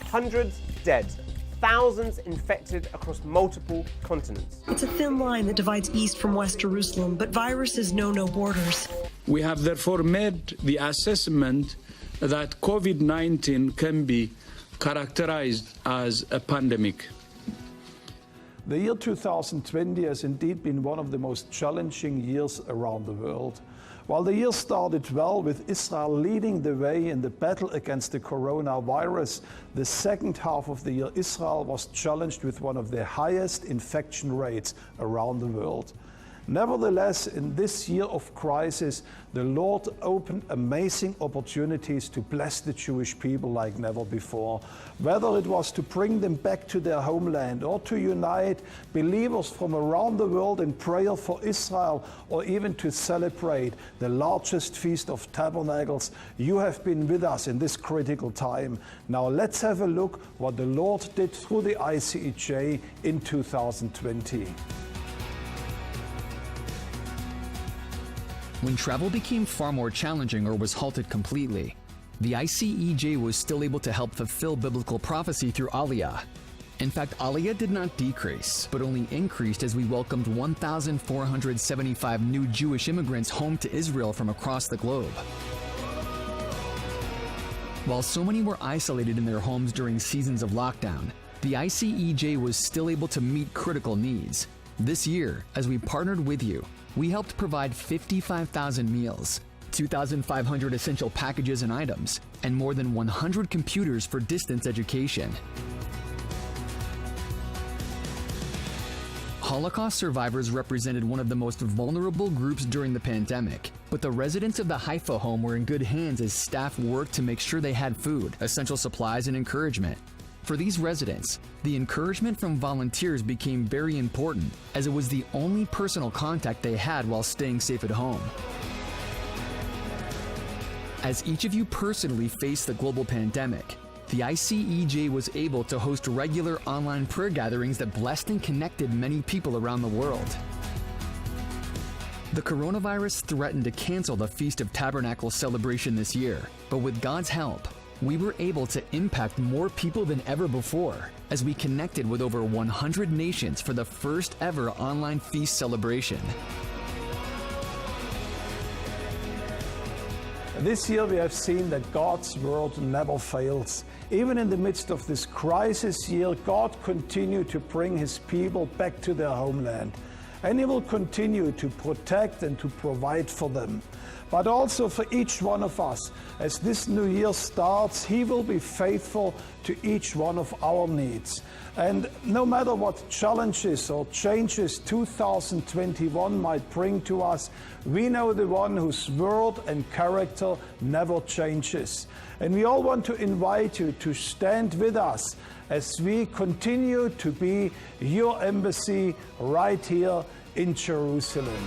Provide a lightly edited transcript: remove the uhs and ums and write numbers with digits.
Hundreds dead, thousands infected across multiple continents. It's a thin line that divides East from West Jerusalem, but viruses know no borders. We have therefore made the assessment that COVID-19 can be characterized as a pandemic. The year 2020 has indeed been one of the most challenging years around the world. While the year started well with Israel leading the way in the battle against the coronavirus, the second half of the year Israel was challenged with one of the highest infection rates around the world. Nevertheless, in this year of crisis, the Lord opened amazing opportunities to bless the Jewish people like never before. Whether it was to bring them back to their homeland or to unite believers from around the world in prayer for Israel, or even to celebrate the largest feast of tabernacles, you have been with us in this critical time. Now let's have a look what the Lord did through the ICEJ in 2020. When travel became far more challenging or was halted completely, the ICEJ was still able to help fulfill biblical prophecy through Aliyah. In fact, Aliyah did not decrease, but only increased as we welcomed 1,475 new Jewish immigrants home to Israel from across the globe. While so many were isolated in their homes during seasons of lockdown, the ICEJ was still able to meet critical needs. This year, as we partnered with you, we helped provide 55,000 meals, 2,500 essential packages and items, and more than 100 computers for distance education. Holocaust survivors represented one of the most vulnerable groups during the pandemic, but the residents of the Haifa home were in good hands as staff worked to make sure they had food, essential supplies, and encouragement. For these residents, the encouragement from volunteers became very important, as it was the only personal contact they had while staying safe at home. As each of you personally faced the global pandemic, the ICEJ was able to host regular online prayer gatherings that blessed and connected many people around the world. The coronavirus threatened to cancel the Feast of Tabernacles celebration this year, but with God's help, we were able to impact more people than ever before as we connected with over 100 nations for the first ever online feast celebration. This year we have seen that God's word never fails. Even in the midst of this crisis year, God continued to bring His people back to their homeland. And He will continue to protect and to provide for them. But also for each one of us, as this new year starts, He will be faithful to each one of our needs. And no matter what challenges or changes 2021 might bring to us, we know the one whose word and character never changes. And we all want to invite you to stand with us as we continue to be your embassy right here in Jerusalem.